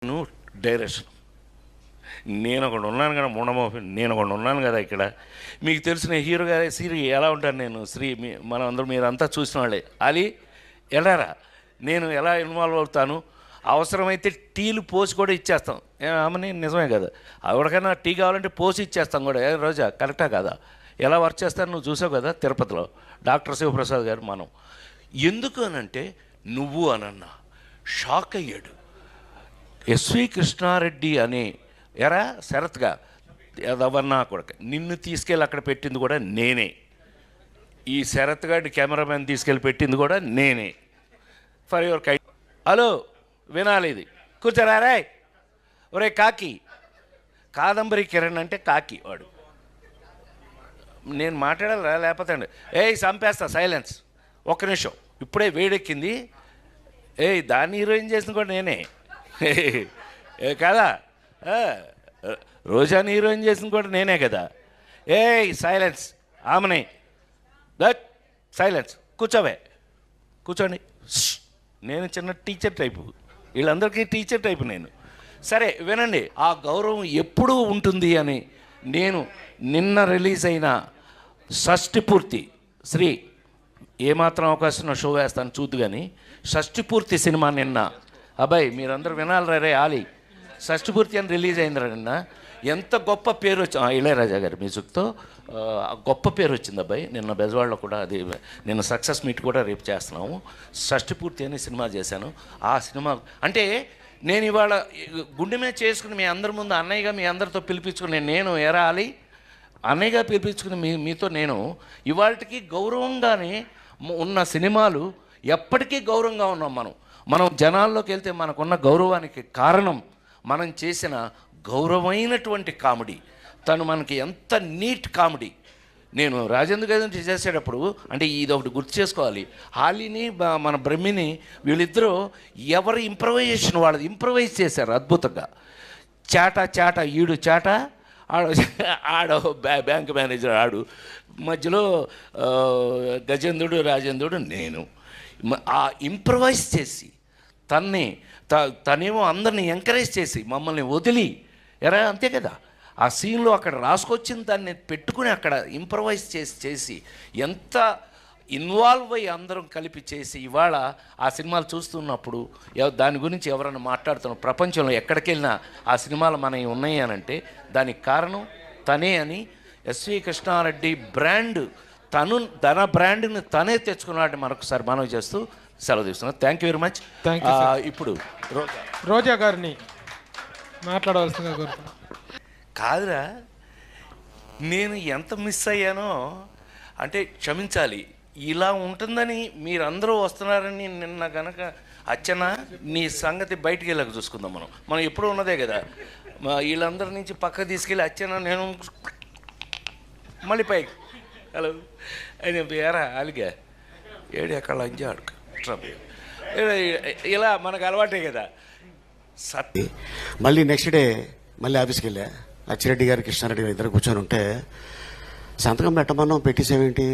నువ్వు డైరెక్షన్ నేను ఒకడు ఉన్నాను కదా ముండమోహన్, నేను ఒకడు ఉన్నాను కదా ఇక్కడ. మీకు తెలిసిన హీరో గారి శ్రీ ఎలా ఉంటాను నేను, శ్రీ మనం అందరూ మీరంతా చూసిన వాళ్ళే. అలీ ఎలారా నేను ఎలా ఇన్వాల్వ్ అవుతాను, అవసరమైతే టీలు పోసి కూడా ఇచ్చేస్తాం. ఆమెని నిజమే కదా, ఎవరికైనా టీ కావాలంటే పోసి ఇచ్చేస్తాం కూడా. రోజా కరెక్టా కదా? ఎలా వర్క్ చేస్తాను నువ్వు చూసావు కదా తిరుపతిలో డాక్టర్ శివప్రసాద్ గారు. మనం ఎందుకు అనంటే నువ్వు అనన్నా షాక్ అయ్యాడు. ఎస్వి కృష్ణారెడ్డి అనే ఎరా శరత్గా ఎవరన్నా కూడా నిన్ను తీసుకెళ్ళి అక్కడ పెట్టింది కూడా నేనే. ఈ శరత్ గారి కెమెరామెన్ తీసుకెళ్ళి పెట్టింది కూడా నేనే. ఫర్ యువర్ కై హలో వినాలి ఇది, కూర్చోరా రే. ఒరే కాకి, కాదంబరి కిరణ్ అంటే కాకి వాడు. నేను మాట్లాడాలా లేకపోతే అండి చంపేస్తా. సైలెన్స్ ఒక్క నిమిషం, ఇప్పుడే వేడెక్కింది. దాన్ని హీరోయిన్ చేసిన కూడా నేనే కదా. రోజాని హీరోయిన్ చేసిన కూడా నేనే కదా. సైలెన్స్ ఆమెనే దట్ సైలెన్స్. కూర్చోవే, కూర్చోండి. నేను చిన్న టీచర్ టైపు, వీళ్ళందరికీ టీచర్ టైపు నేను. సరే వినండి, ఆ గౌరవం ఎప్పుడూ ఉంటుంది అని నేను నిన్న రిలీజ్ అయిన షష్ఠి పూర్తి శ్రీ ఏమాత్రం అవకాశం షో వేస్తాను చూద్దు కానీ షష్ఠి పూర్తి సినిమా నిన్న అబ్బాయి మీరందరూ వినాలి రే. ఆలీ షష్ఠి పూర్తి అని రిలీజ్ అయింది నిన్న. ఎంత గొప్ప పేరు వచ్చి ఇళయరాజా గారి మ్యూజిక్తో గొప్ప పేరు వచ్చింది అబ్బాయి. నిన్న బెజవాడలో కూడా అది నిన్న సక్సెస్ మీట్ కూడా రేపు చేస్తున్నాము. షష్ఠి పూర్తి అని సినిమా చేశాను. ఆ సినిమా అంటే నేను ఇవాళ గుండె మీద చేసుకుని మీ అందరి ముందు అన్నయ్యగా మీ అందరితో పిలిపించుకుని నేను ఎరాలి అన్నయ్యగా పిలిపించుకుని మీతో నేను ఇవాళకి గౌరవంగానే ఉన్న సినిమాలు ఎప్పటికీ గౌరవంగా ఉన్నాం. మనం జనాల్లోకి వెళ్తే మనకున్న గౌరవానికి కారణం మనం చేసిన గౌరవమైనటువంటి కామెడీ. తను మనకి ఎంత నీట్ కామెడీ. నేను రాజేంద్ర గారి చేసేటప్పుడు అంటే ఇది ఒకటి గుర్తు చేసుకోవాలి, హాలీని మన బ్రహ్మిని వీళ్ళిద్దరూ ఎవరి ఇంప్రవైజేషన్ వాళ్ళది ఇంప్రవైజ్ చేశారు అద్భుతంగా. చాట ఈడు చాట ఆడ బ్యాంక్ మేనేజర్ ఆడు, మధ్యలో గజేంద్రుడు రాజేంద్రుడు నేను. ఆ ఇంప్రవైజ్ చేసి తనేమో అందరిని ఎంకరేజ్ చేసి మమ్మల్ని వదిలి అంతే కదా. ఆ సీన్లో అక్కడ రాసుకొచ్చిన దాన్ని పెట్టుకుని అక్కడ ఇంప్రవైజ్ చేసి ఎంత ఇన్వాల్వ్ అయ్యి అందరం కలిపి చేసి ఇవాళ ఆ సినిమాలు చూస్తున్నప్పుడు దాని గురించి ఎవరైనా మాట్లాడుతున్నాం ప్రపంచంలో ఎక్కడికి వెళ్ళినా ఆ సినిమాలు మనవి ఉన్నాయి అని అంటే దానికి కారణం తనే అని ఎస్వి కృష్ణారెడ్డి బ్రాండ్ తన బ్రాండ్ని తనే తెచ్చుకున్నాడు. మరొకసారి మనవి చేస్తూ సెలవు తీసుకున్నాను. Thank you very much. ఇప్పుడు రోజా గారిని మాట్లాడవలసిందిగా కోరుతున్నాను. కాదురా, నేను ఎంత మిస్ అయ్యానో అంటే క్షమించాలి. ఇలా ఉంటుందని మీరందరూ వస్తున్నారని నిన్న కనుక అచ్చన నీ సంగతి బయటికి వెళ్ళక చూసుకుందాం. మనం ఎప్పుడూ ఉన్నదే కదా. వీళ్ళందరి నుంచి పక్క తీసుకెళ్ళి అచ్చన నేను మళ్ళీ పైకి హలో అని ఏరా అలిగా ఏడు ఎక్కడ లంజా అడుగు ఇలా మనకు అలవాటే కదా. మళ్ళీ నెక్స్ట్ డే మళ్ళీ ఆఫీస్కి వెళ్ళా. అచ్చిరెడ్డి గారు కృష్ణారెడ్డి గారు ఇద్దరు కూర్చొని ఉంటే సంతకం పెట్టమన్నాం, పెట్టేసేవేంటి,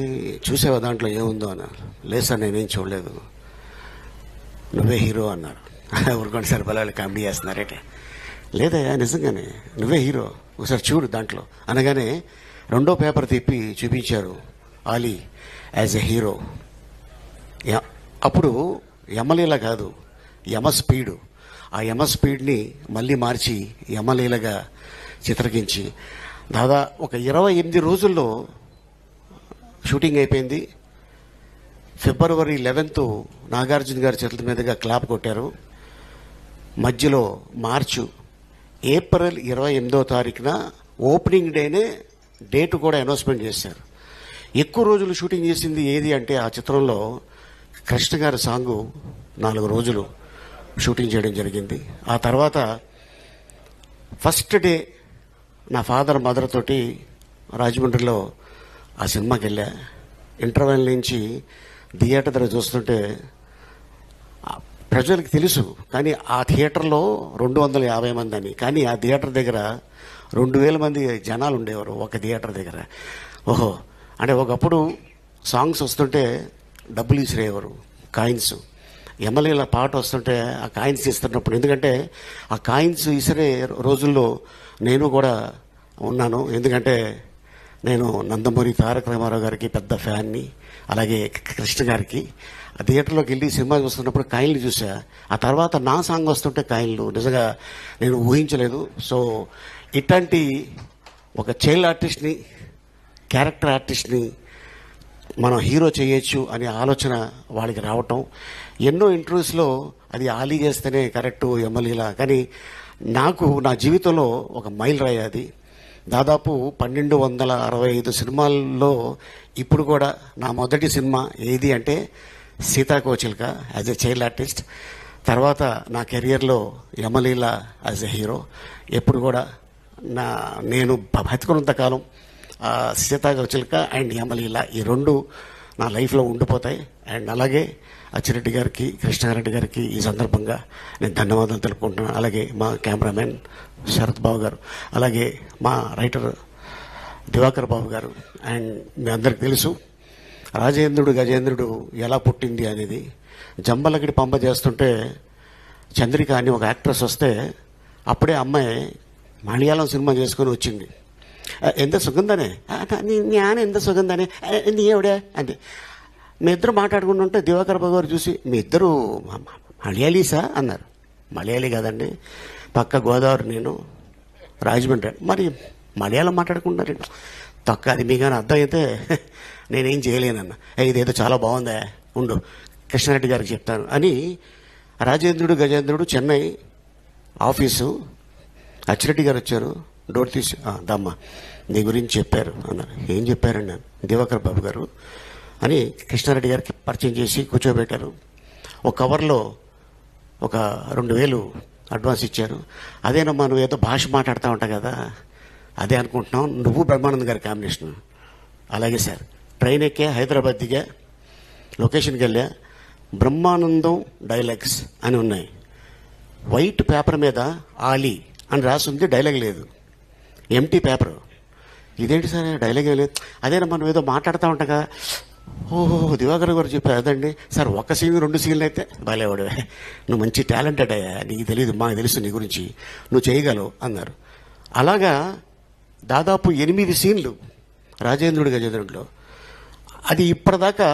చూసావా దాంట్లో ఏముందో అన్నారు. లేదు సార్ నేనేం చూడలేదు. నువ్వే హీరో అన్నారు. ఊరుకోండి సార్ పిల్లలు కామెడీ చేస్తున్నారేంటి. లేదయ్యా నిజంగానే నువ్వే హీరో, ఒకసారి చూడు దాంట్లో అనగానే రెండో పేపర్ తిప్పి చూపించారు ఆలీ యాజ్ ఎ హీరో. అప్పుడు యమలీల కాదు యమ స్పీడు. ఆ యమ స్పీడ్ని మళ్ళీ మార్చి యమలీలగా చిత్రకించి ఒక 28 రోజుల్లో షూటింగ్ అయిపోయింది. ఫిబ్రవరి 11th నాగార్జున గారి చేతుల మీదుగా క్లాప్ కొట్టారు. మధ్యలో ఏప్రిల్ 28వ తారీఖున ఓపెనింగ్ డేనే డేట్ కూడా అనౌన్స్మెంట్ చేశారు. ఎక్కువ రోజులు షూటింగ్ చేసింది ఏది అంటే ఆ చిత్రంలో కృష్ణ గారి సాంగు 4 రోజులు షూటింగ్ చేయడం జరిగింది. ఆ తర్వాత ఫస్ట్ డే నా ఫాదర్ మదర్ తోటి రాజమండ్రిలో ఆ సినిమాకి వెళ్ళా. ఇంటర్వెల్ నుంచి థియేటర్ దగ్గర చూస్తుంటే ప్రజలకు తెలుసు కానీ ఆ థియేటర్లో 250 మంది అని, కానీ ఆ థియేటర్ దగ్గర 2000 మంది జనాలు ఉండేవారు ఒక థియేటర్ దగ్గర. ఓహో అంటే ఒకప్పుడు సాంగ్స్ వస్తుంటే డబ్బులు ఇసిరేవారు కాయిన్స్. ఎమ్మెల్యేల పాట వస్తుంటే ఆ కాయిన్స్ ఇస్తున్నప్పుడు, ఎందుకంటే ఆ కాయిన్స్ ఇసరే రోజుల్లో నేను కూడా ఉన్నాను. ఎందుకంటే నేను నందమూరి తారక రామారావు గారికి పెద్ద ఫ్యాన్ని, అలాగే కృష్ణ గారికి. ఆ థియేటర్లోకి వెళ్ళి సినిమా చూస్తున్నప్పుడు కాయిన్లు చూసా. ఆ తర్వాత నా సాంగ్ వస్తుంటే కాయిన్లు నిజంగా నేను ఊహించలేదు. సో ఇట్లాంటి ఒక చైల్డ్ ఆర్టిస్ట్ని, క్యారెక్టర్ ఆర్టిస్ట్ని మనం హీరో చేయొచ్చు అనే ఆలోచన వాళ్ళకి రావటం. ఎన్నో ఇంటర్వ్యూస్లో అది ఆలీ చేస్తేనే కరెక్టు ఎమ్మెల్యేలా, కానీ నాకు నా జీవితంలో ఒక మైల్ రాయి అది. దాదాపు 1265 సినిమాల్లో ఇప్పుడు కూడా నా మొదటి సినిమా ఏది అంటే సీతాకోచిల్క యాజ్ ఎ చైల్డ్ ఆర్టిస్ట్. తర్వాత నా కెరియర్లో యమలీల యాజ్ ఎ హీరో. ఎప్పుడు కూడా నేను బతికున్నంత కాలం సీతాకోచిల్క అండ్ యమలీల ఈ రెండు నా లైఫ్లో ఉండిపోతాయి. అండ్ అలాగే అచ్చిరెడ్డి గారికి, కృష్ణారెడ్డి గారికి ఈ సందర్భంగా నేను ధన్యవాదాలు తెలుపుకుంటున్నాను. అలాగే మా కెమెరామెన్ శరత్ బాబు గారు, అలాగే మా రైటర్ దివాకర్ బాబు గారు. అండ్ మీ అందరికి తెలుసు రాజేంద్రుడు గజేంద్రుడు ఎలా పుట్టింది అనేది. జంబలగిడి పంప చేస్తుంటే చంద్రిక అని ఒక యాక్ట్రెస్ వస్తే అప్పుడే అమ్మాయి మలయాళం సినిమా చేసుకొని వచ్చింది. ఎంత సుగంధనే నేను ఎంత సుగంధనే నీ ఎవడే అంటే మీ ఇద్దరు మాట్లాడుకుంటుంటే దివాకర్ బాబు గారు చూసి మీ ఇద్దరు మలయాళీసా అన్నారు. మలయాళీ కాదండి, పక్క గోదావరి, నేను రాజమండ్రి. మరి మలయాళం మాట్లాడుకుంటున్నారు తొక్క, అది మీ కానీ అర్థం అయితే నేనేం చేయలేనన్న. ఇదేదో చాలా బాగుందా, ఉండు కృష్ణారెడ్డి గారికి చెప్తాను అని రాజేంద్రుడు గజేంద్రుడు చెన్నై ఆఫీసు. అచ్చిరెడ్డి గారు వచ్చారు, డోర్ తీసి దమ్మ నీ గురించి చెప్పారు అన్నారు. ఏం చెప్పారండి నేను, దివాకర్ బాబు గారు అని కృష్ణారెడ్డి గారికి పరిచయం చేసి కూర్చోబెట్టారు. ఒక కవర్లో ఒక 2000 అడ్వాన్స్ ఇచ్చారు. అదేనమ్మా నువ్వు ఏదో భాష మాట్లాడుతూ ఉంటావు కదా, అదే అనుకుంటున్నాం, నువ్వు బ్రహ్మానంద్ గారి కాంబినేషన్. అలాగే సార్. ట్రైన్ ఎక్కే హైదరాబాద్ దిగా, లొకేషన్కి వెళ్ళా, బ్రహ్మానందం డైలాగ్స్ అని ఉన్నాయి. వైట్ పేపర్ మీద ఆలీ అని రాసి ఉంది, డైలాగ్ లేదు, ఎంటీ పేపర్. ఇదేంటి సార్ డైలాగ్ లేదు, అదేనమ్మా నువ్వు ఏదో మాట్లాడుతూ ఉంటాగా. ఓహో దివాకర్ గారు చెప్పారు అదండి సార్. ఒక సీన్ 2 సీన్లు అయితే బాలేవాడు, నువ్వు మంచి టాలెంటెడ్ అయ్యా, నీకు తెలియదు మాకు తెలుసు నీ గురించి, నువ్వు చేయగలవు అన్నారు. అలాగా దాదాపు 8 సీన్లు రాజేంద్రుడి గజేంద్రుడిలో. అది ఇప్పటిదాకా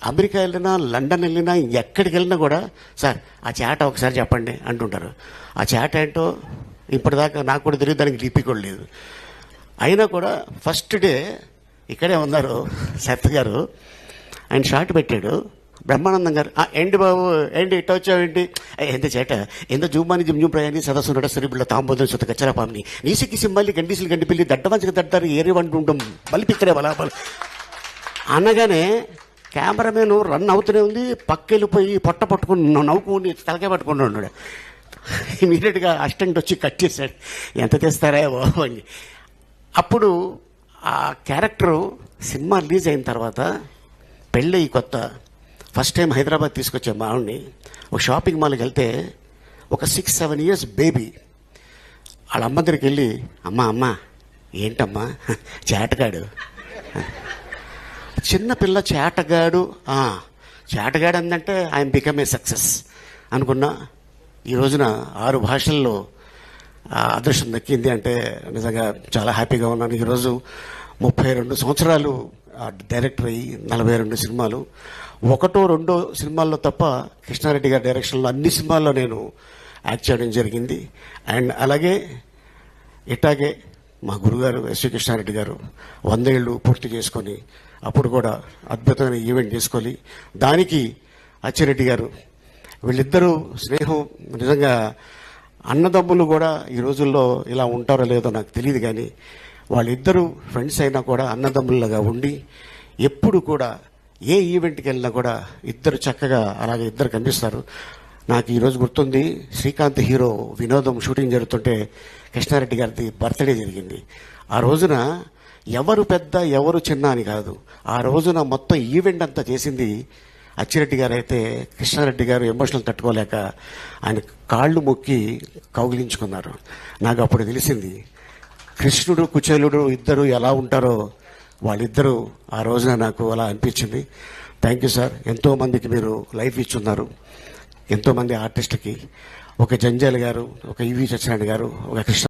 అమెరికా వెళ్ళినా, లండన్ వెళ్ళినా, ఎక్కడికి వెళ్ళినా కూడా సార్ ఆ చాట ఒకసారి చెప్పండి అంటుంటారు. ఆ చాట ఏంటో ఇప్పటిదాకా నాకు కూడా తెలియదు, దానికి లిపి కూడా లేదు. అయినా కూడా ఫస్ట్ డే ఇక్కడే ఉన్నారు సత్ గారు, ఆయన షార్ట్ పెట్టాడు. బ్రహ్మానందం గారు ఏంటి బాబు ఏంటి ఇట్ట వచ్చావేంటి, ఎంత చేట ఎంత జూమాని జిమ్జూమ్ ప్రయాణి సదస్సు నడ సరిబిళ్ళ తాంబోదం సుత కచ్చరాపామిని నీసికి సింబాలి గండిసులు గండిపిల్లి దడ్డమంచక దడ్డారు ఏరి వంటి ఉండడం బలిపి ఇక్కడే బలాబలు అనగానే కెమెరామెన్ రన్ అవుతూనే ఉంది. పక్కెళ్ళిపోయి పొట్ట పట్టుకుని నవ్వుకుని తలకే పట్టుకుని ఉన్నాడు. ఇమీడియట్గా అసిస్టెంట్ వచ్చి కట్ చేశాడు. ఎంత తెస్తారా బాబు అని. అప్పుడు ఆ క్యారెక్టరు సినిమా రిలీజ్ అయిన తర్వాత పెళ్ళి కొత్త ఫస్ట్ టైం హైదరాబాద్ తీసుకొచ్చే మావిడిని ఒక షాపింగ్ మాల్కి వెళ్తే ఒక 6-7 years బేబీ వాళ్ళ అమ్మ దగ్గరికి వెళ్ళి అమ్మ ఏంటమ్మా చేటగాడు, చిన్నపిల్ల చేటగాడు చేటగాడు అందంటే ఐఎమ్ బికమ్ ఏ సక్సెస్ అనుకున్నా. ఈ రోజున 6 భాషల్లో అదృష్టం దక్కింది అంటే నిజంగా చాలా హ్యాపీగా ఉన్నాను. ఈరోజు 32 సంవత్సరాలు డైరెక్టర్ అయ్యి 42 సినిమాలు, 1-2 సినిమాల్లో తప్ప కృష్ణారెడ్డి గారి డైరెక్షన్లో అన్ని సినిమాల్లో నేను యాక్ట్ చేయడం జరిగింది. అండ్ అలాగే ఇట్లాగే మా గురుగారు ఎస్వి కృష్ణారెడ్డి గారు 100 ఏళ్ళు పూర్తి చేసుకొని అప్పుడు కూడా అద్భుతమైన ఈవెంట్ చేసుకొని దానికి అచ్చిరెడ్డి గారు, వీళ్ళిద్దరూ స్నేహం నిజంగా అన్నదమ్ములు కూడా ఈ రోజుల్లో ఇలా ఉంటారో లేదో నాకు తెలియదు, కానీ వాళ్ళిద్దరూ ఫ్రెండ్స్ అయినా కూడా అన్నదమ్ములుగా ఉండి ఎప్పుడు కూడా ఏ ఈవెంట్కి వెళ్ళినా కూడా ఇద్దరు చక్కగా అలాగే ఇద్దరు కనిపిస్తారు. నాకు ఈరోజు గుర్తుంది, శ్రీకాంత్ హీరో వినోదం షూటింగ్ జరుగుతుంటే కృష్ణారెడ్డి గారిది బర్త్డే జరిగింది. ఆ రోజున ఎవరు పెద్ద ఎవరు చిన్న అని కాదు, ఆ రోజున మొత్తం ఈవెంట్ అంతా చేసింది అచ్చిరెడ్డి గారు. అయితే కృష్ణారెడ్డి గారు ఎమోషనల్ తట్టుకోలేక ఆయన కాళ్ళు మొక్కి కౌగిలించుకున్నారు. నాకు అప్పుడు తెలిసింది కృష్ణుడు కుచేలుడు ఇద్దరు ఎలా ఉంటారో వాళ్ళిద్దరూ ఆ రోజున నాకు అలా అనిపించింది. Thank you sir. ఎంతోమందికి మీరు లైఫ్ ఇచ్చున్నారు, ఎంతోమంది ఆర్టిస్ట్కి. ఒక జంజాల్ గారు, ఒక ఈవి సత్యనారాయణ గారు, ఒక కృష్ణ